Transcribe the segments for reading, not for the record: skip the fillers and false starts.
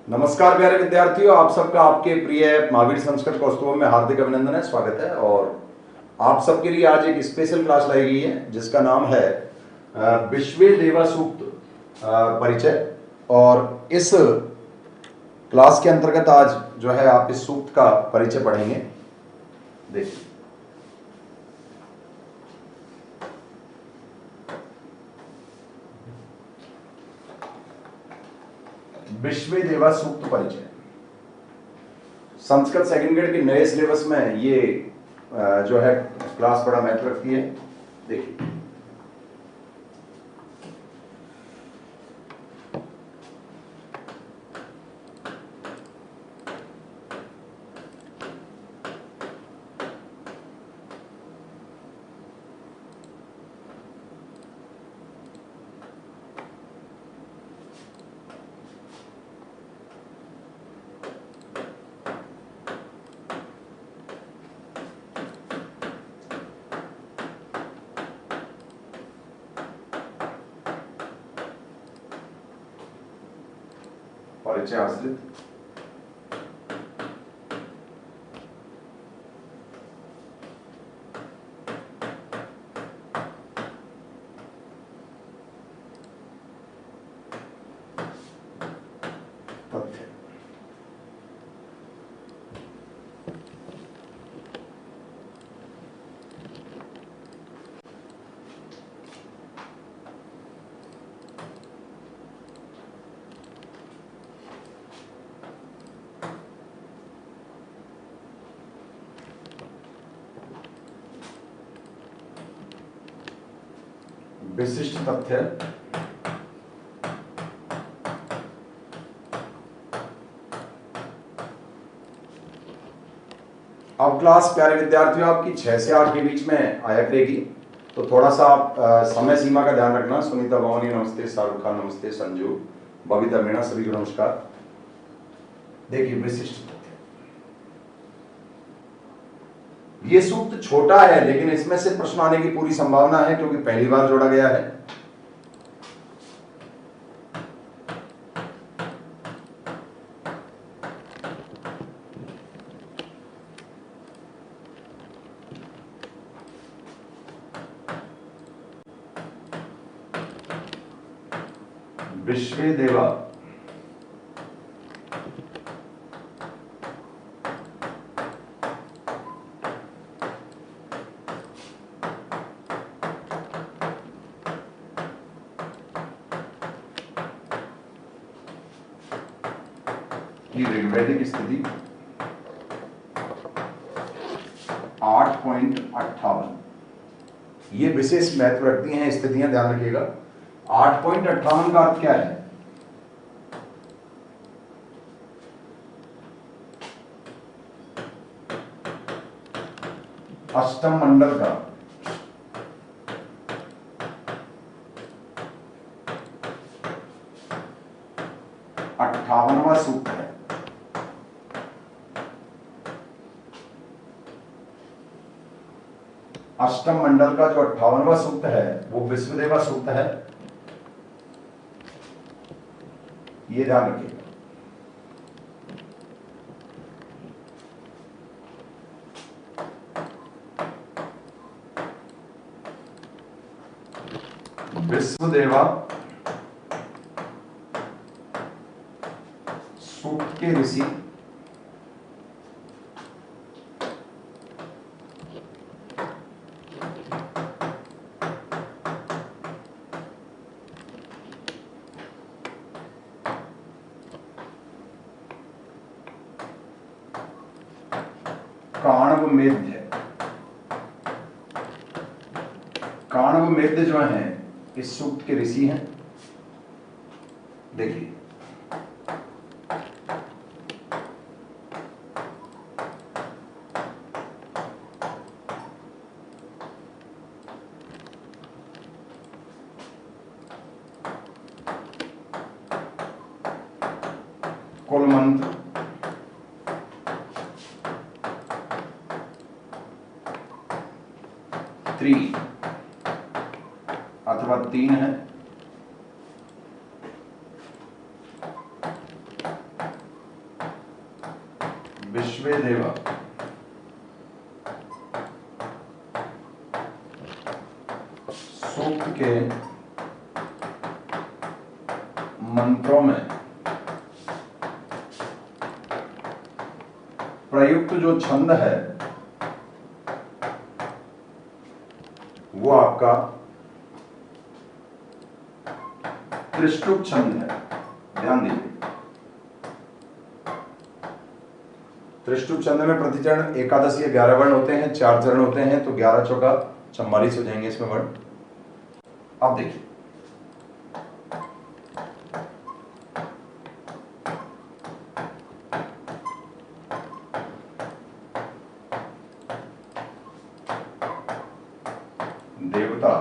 नमस्कार प्यारे विद्यार्थियों, आप सबका आपके प्रिय महावीर संस्कृत कौस्तुभ में हार्दिक अभिनंदन है, स्वागत है। और आप सबके लिए आज एक स्पेशल क्लास लाई गई है जिसका नाम है विश्वे देवा सूक्त परिचय। और इस क्लास के अंतर्गत आज जो है आप इस सूक्त का परिचय पढ़ेंगे। देखिए, विश्वे देवा सूक्त परिचय संस्कृत सेकंड ग्रेड के नए सिलेबस में ये जो है क्लास बड़ा महत्व रखती है। देखिए, परिचय आश्रित तथ्य। विशिष्ट तथ्य अब क्लास प्यारे विद्यार्थियों आपकी 6 से 8 के बीच में आया करेगी, तो थोड़ा सा आप समय सीमा का ध्यान रखना। सुनीता भवानी नमस्ते, शाहरुख खान नमस्ते, संजू, बबीता मीणा सभी को नमस्कार। देखिए, विशिष्ट तथ्य, ये सूक्त छोटा है लेकिन इसमें से प्रश्न आने की पूरी संभावना है क्योंकि पहली बार जोड़ा गया है। विश्वे देवा की ऋग्वैदिक स्थिति 8.58, ये विशेष महत्व रखती हैं स्थितियां, ध्यान रखिएगा। 8.58 का अर्थ क्या है? अष्टम मंडल का 58वां सूक्त है। अष्टम मंडल का जो 58वां सूक्त है वो विश्वदेवा सूक्त है, ये ध्यान रखिएगा। विश्वदेवा सूक्त के ऋषि काण्वमेध्य, काण्वमेध्य जो हैं इस सूक्त के ऋषि हैं। देखिए, कुलमंत्र, त्रि अथवा 3 है, विश्वे देवा सूक्त के मंत्रों में प्रयुक्त जो छंद है वो आपका त्रिष्टुप छंद है। ध्यान दीजिए, त्रिष्टुप छंद में प्रतिचरण एकादश या 11 वर्ण होते हैं, 4 चरण होते हैं, तो 11 चौका 44 हो जाएंगे इसमें वर्ण। अब देखिए, देवता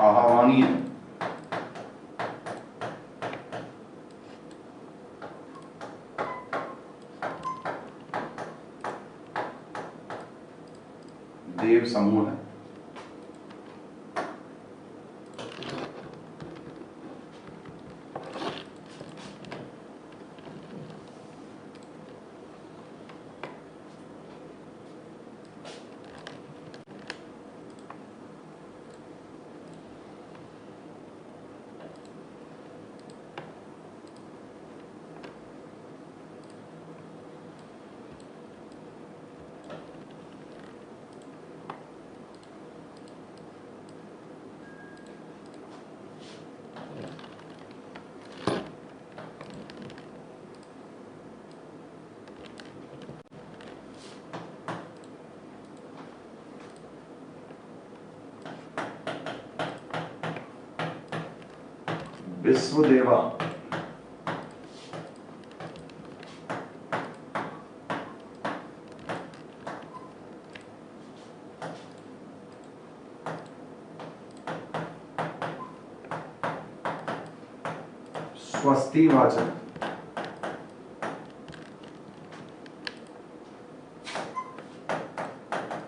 आह्वानीय देव समूह है। विश्वदेवा स्वस्ति वाचन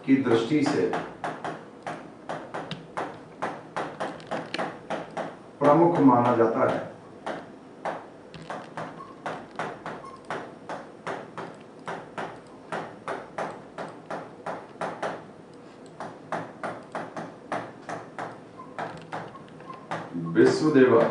की दृष्टि से प्रमुख माना जाता है। विश्वदेवा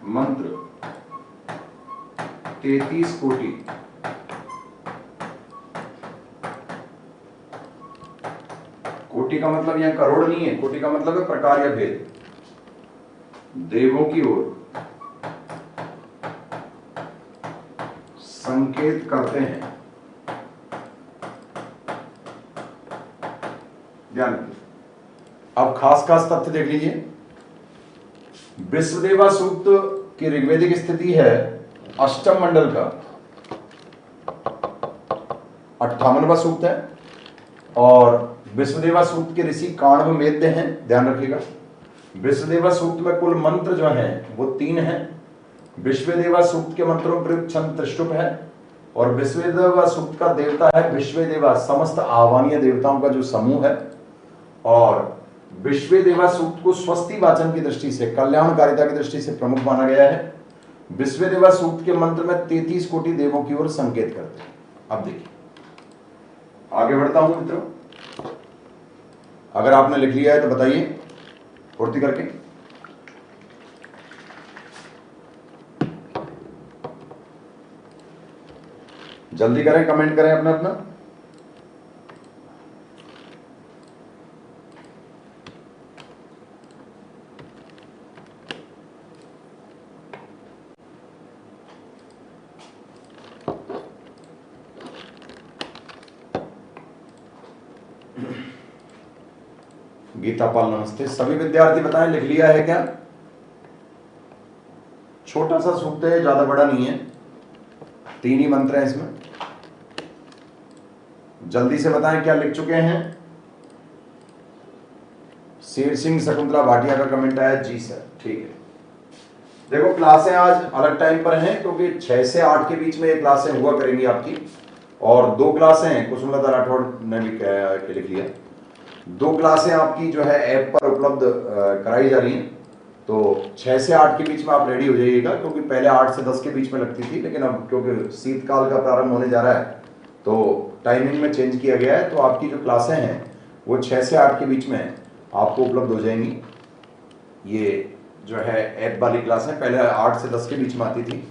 मंत्र 33 कोटि कोटि का मतलब यहां करोड़ नहीं है, कोटि का मतलब है प्रकार या भेद, देवों की ओर संकेत करते हैं। ध्यान रखिए, अब खास खास तथ्य देख लीजिए। विश्वदेवा सूक्त की ऋग्वेदिक स्थिति है अष्टम मंडल का 58वां सूक्त है, और विश्वदेवा सूक्त के ऋषि काण्व मेद्य हैं। ध्यान रखिएगा, विश्वदेवा सूक्त में कुल मंत्र जो हैं वो 3 हैं। विश्वदेवा सूक्त के मंत्रों पर छंद त्रिष्टुप है, और विश्वदेवा सूक्त का देवता है विश्वदेवा, समस्त आह्वानीय देवताओं का जो समूह है। और विश्वदेवा सूक्त को स्वस्ति वाचन की दृष्टि से, कल्याणकारिता की दृष्टि से प्रमुख माना गया है। विश्वदेवा सूक्त के मंत्र में 33 कोटि देवों की ओर संकेत करते हैं। अब देखिए, आगे बढ़ता हूं मित्रों, अगर आपने लिख लिया है तो बताइए पूर्ति करके। जल्दी करें, कमेंट करें अपना अपना। गीता पाल नमस्ते। सभी विद्यार्थी बताएं लिख लिया है क्या? छोटा सा सूक्त है, ज्यादा बड़ा नहीं है, 3 ही मंत्र हैं इसमें। जल्दी से बताएं क्या लिख चुके हैं। शेर सिंह शकुंतला भाटिया का कमेंट आया, जी सर, ठीक है। देखो क्लासें आज अलग टाइम पर हैं क्योंकि 6 से 8 के बीच में ये क्लासें हुआ करेंगी आपकी, और 2 क्लासें हैं, कुसुमलता राठौड़ ने भी के लिख लिया, 2 क्लासें आपकी जो है ऐप पर उपलब्ध कराई जा रही हैं। तो 6 से 8 के बीच में आप रेडी हो जाइएगा, क्योंकि पहले 8 से 10 के बीच में लगती थी, लेकिन अब क्योंकि शीतकाल का प्रारंभ होने जा रहा है तो टाइमिंग में चेंज किया गया है। तो आपकी जो क्लासें हैं वो 6 से 8 के बीच में आपको उपलब्ध हो जाएंगी। ये जो है ऐप वाली क्लासें पहले 8 से 10 के बीच में आती थी।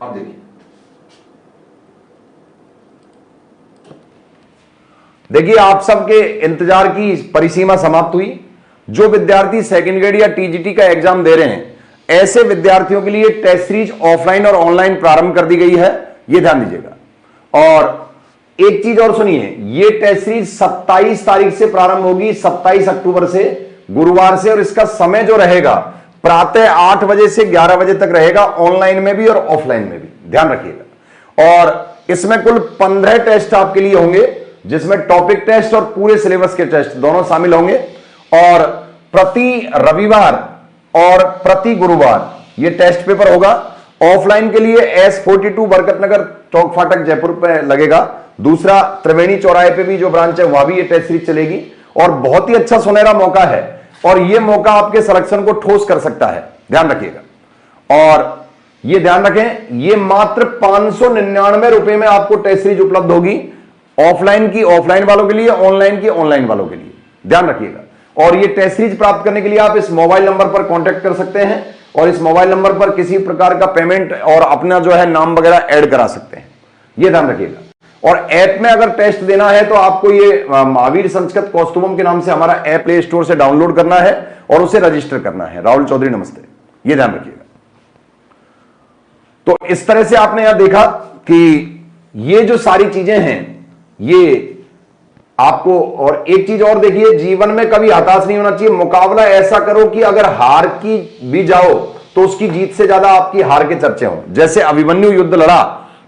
अब देखिए आप सबके इंतजार की परिसीमा समाप्त हुई। जो विद्यार्थी सेकंड ग्रेड या टीजीटी का एग्जाम दे रहे हैं, ऐसे विद्यार्थियों के लिए टेस्ट सीरीज ऑफलाइन और ऑनलाइन प्रारंभ कर दी गई है, यह ध्यान दीजिएगा। और एक चीज और सुनिए, यह टेस्ट सीरीज 27 तारीख से प्रारंभ होगी, 27 अक्टूबर से, गुरुवार से, और इसका समय जो रहेगा प्रातः 8 बजे से 11 बजे तक रहेगा, ऑनलाइन में भी और ऑफलाइन में भी, ध्यान रखिएगा। और इसमें कुल 15 टेस्ट आपके लिए होंगे, जिसमें टॉपिक टेस्ट और पूरे सिलेबस के टेस्ट दोनों शामिल होंगे। और प्रति रविवार और प्रति गुरुवार यह टेस्ट पेपर होगा। ऑफलाइन के लिए S42 बरकतनगर चौक फाटक जयपुर पे लगेगा। दूसरा त्रिवेणी चौराहे पे भी जो ब्रांच है वहां भी ये टेस्ट सीरीज चलेगी, और बहुत ही अच्छा सुनहरा मौका है, और यह मौका आपके सिलेक्शन को ठोस कर सकता है, ध्यान रखिएगा। और यह ध्यान रखें, यह मात्र 599 रुपए में आपको टेस्ट सीरीज उपलब्ध होगी, ऑफलाइन की ऑफलाइन वालों के लिए, ऑनलाइन की ऑनलाइन वालों के लिए, ध्यान रखिएगा। और ये टेस्ट सीरीज प्राप्त करने के लिए आप इस मोबाइल नंबर पर कांटेक्ट कर सकते हैं, और इस मोबाइल नंबर पर किसी प्रकार का पेमेंट और अपना जो है नाम वगैरह ऐड करा सकते हैं, ये ध्यान रखिएगा। और ऐप में अगर टेस्ट देना है तो आपको ये महावीर संस्कृत कौस्तुभम के नाम से हमारा ऐप प्ले स्टोर से डाउनलोड करना है और उसे रजिस्टर करना है। राहुल चौधरी नमस्ते, ये ध्यान रखिएगा। तो इस तरह से आपने यहां देखा कि ये जो सारी चीजें हैं ये आपको, और एक चीज और देखिए, जीवन में कभी हताश नहीं होना चाहिए। मुकाबला ऐसा करो कि अगर हार की भी जाओ तो उसकी जीत से ज्यादा आपकी हार के चर्चे हों। जैसे अभिमन्यु युद्ध लड़ा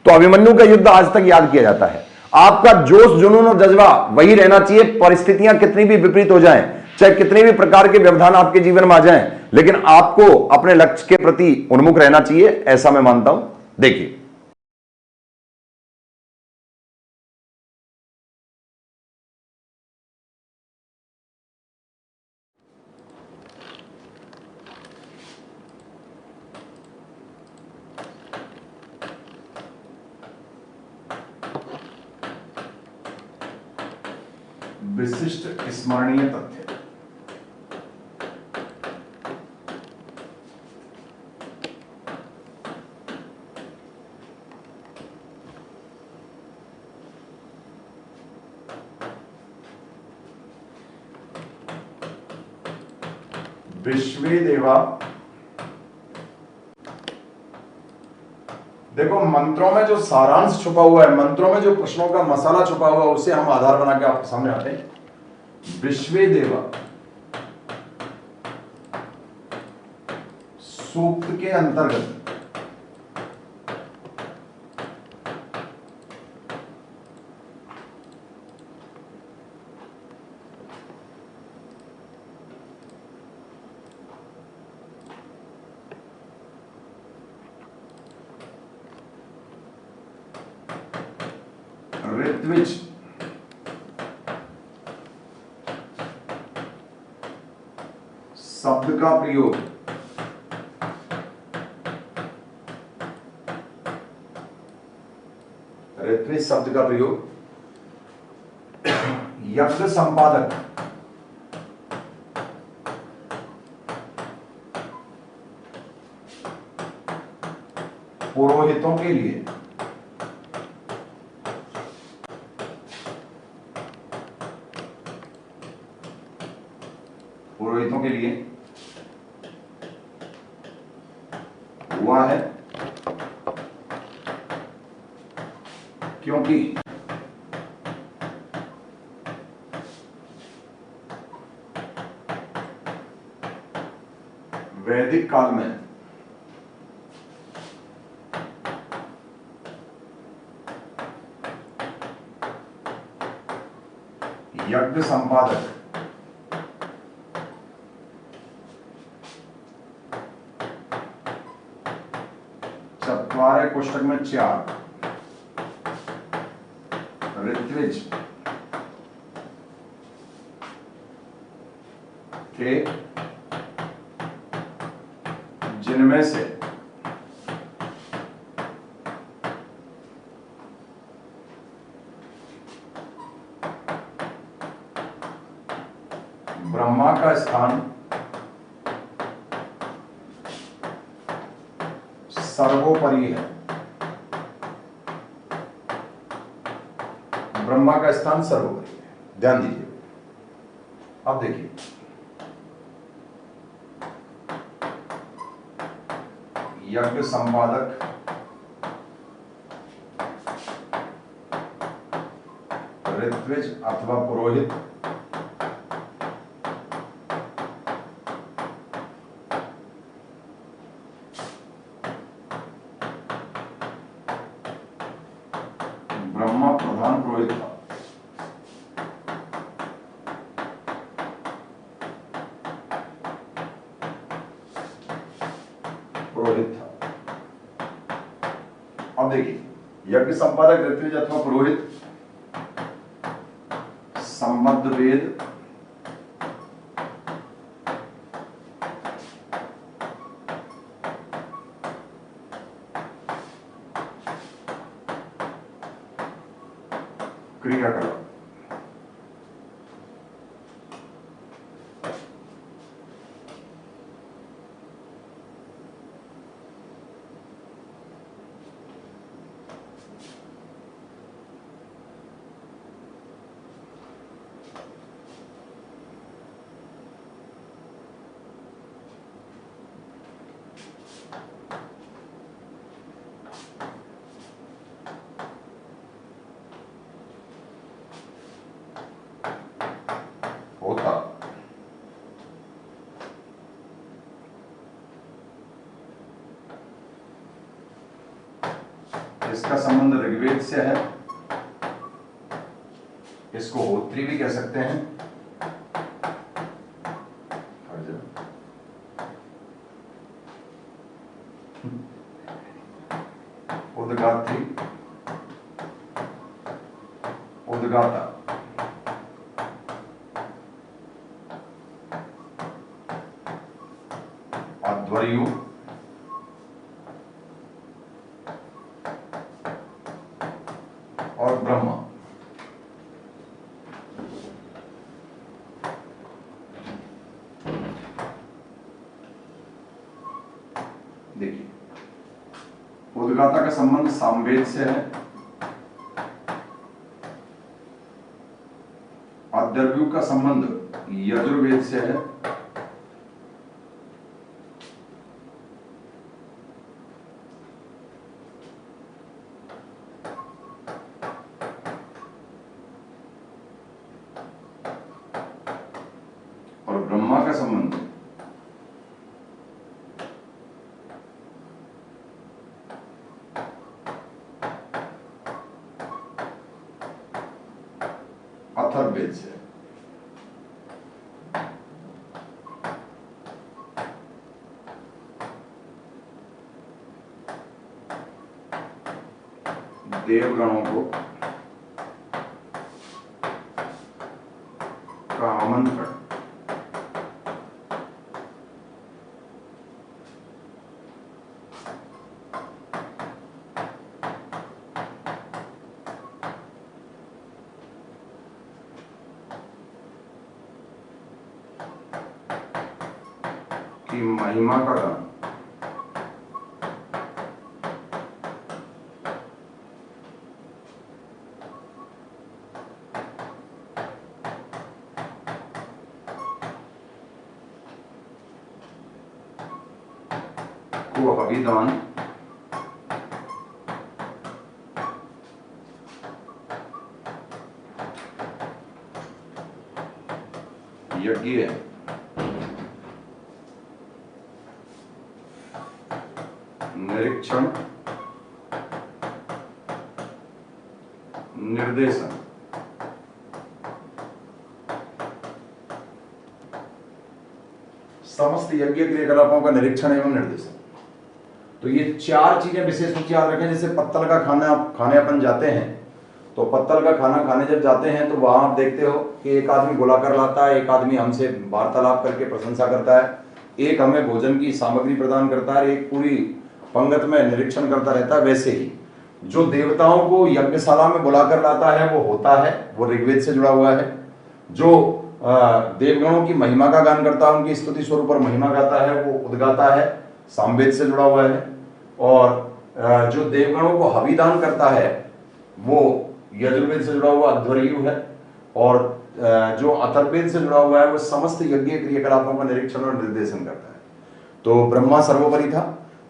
तो अभिमन्यु का युद्ध आज तक याद किया जाता है। आपका जोश जुनून और जज्बा वही रहना चाहिए, परिस्थितियां कितनी भी विपरीत हो जाएं, चाहे कितने भी प्रकार के व्यवधान आपके जीवन में आ जाएं, लेकिन आपको अपने लक्ष्य के प्रति उन्मुख रहना चाहिए, ऐसा मैं मानता हूं। देखिए विशिष्ट स्मरणीय तथ्य। विश्वे देवा, देखो मंत्रों में जो सारांश छुपा हुआ है, मंत्रों में जो प्रश्नों का मसाला छुपा हुआ है, उसे हम आधार बना के आपके सामने आते हैं। विश्वे देवा सूक्त के अंतर्गत ऋत्विज शब्द का प्रयोग ऋत्विज शब्द का प्रयोग यज्ञ संपादक पुरोहितों के लिए हुआ है, क्योंकि वैदिक काल में यज्ञ संपादक कोष्टक में 4 ऋत्विज थे जिनमें से ब्रह्मा का स्थान सर्वोपरि है। ब्रह्मा का स्थान सर्वोपरि है, ध्यान दीजिए। अब देखिए, यज्ञ संपादक ऋत्विज अथवा पुरोहित ब्रह्मा प्रधान पुरोहित था। पुरोहित था। अब देखिए, यज्ञ संपादक ऋत्विज अथवा पुरोहित संबद्ध वेद क्रियाकलाप होता। इसका संबंध ऋग्वेद से है। इसको होत्री भी कह सकते हैं। उद्गात्री, उद्गाता, अध्वर्यु, और ब्रह्मा। देखिए, उद्गाता का संबंध सामवेद से है, अध्वर्यु का संबंध यजुर्वेद से है, और ब्रह्मा का संबंध अथर्ववेद से। देवगणों का आमंत्रण की महिमा का गान को अभिदान यज्ञ निरीक्षण निर्देशन समस्त यज्ञ क्रियाकलापों का निरीक्षण एवं निर्देशन। तो ये 4 चीजें विशेष रूप से याद रखें। जैसे पत्तल का खाना खाने अपन जाते हैं, तो पत्तल का खाना खाने जब जाते हैं तो वहां आप देखते हो कि एक आदमी गोला कर लाता है, एक आदमी हमसे वार्तालाप करके प्रशंसा करता है, एक हमें भोजन की सामग्री प्रदान करता है, एक पूरी पंगत में निरीक्षण करता रहता है। वैसे ही जो देवताओं को यज्ञशाला में बुलाकर लाता है वो होता है, वो ऋग्वेद से जुड़ा हुआ है। जो देवगणों की महिमा का गान करता है, उनकी स्तुति स्वरूप और महिमा गाता है, वो उद्गाता है, सामवेद से जुड़ा हुआ है। और जो देवगणों को हविदान करता है वो यजुर्वेद से जुड़ा हुआ अध्वर्यु है। और जो अथर्ववेद से जुड़ा हुआ है वो समस्त यज्ञ क्रियाकलापों का निरीक्षण और निर्देशन करता है। तो ब्रह्मा सर्वोपरि था।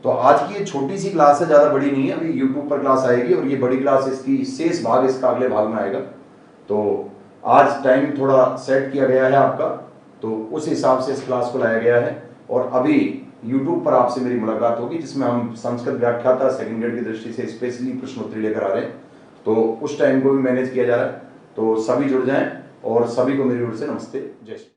तो आज की ये छोटी सी क्लास है, ज्यादा बड़ी नहीं है, अभी यूट्यूब पर क्लास आएगी और ये बड़ी क्लास इसकी शेष भाग इसका अगले भाग में आएगा। तो आज टाइम थोड़ा सेट किया गया है आपका, तो उस हिसाब से इस क्लास को लाया गया है। और अभी यूट्यूब पर आपसे मेरी मुलाकात होगी जिसमें हम संस्कृत व्याख्याता सेकंड ग्रेड की दृष्टि से स्पेशली प्रश्नोत्तरी लेकर आ रहे हैं। तो उस टाइम को भी मैनेज किया जा रहा है। तो सभी जुड़ जाएं और सभी को मेरी ओर से नमस्ते, जय श्री।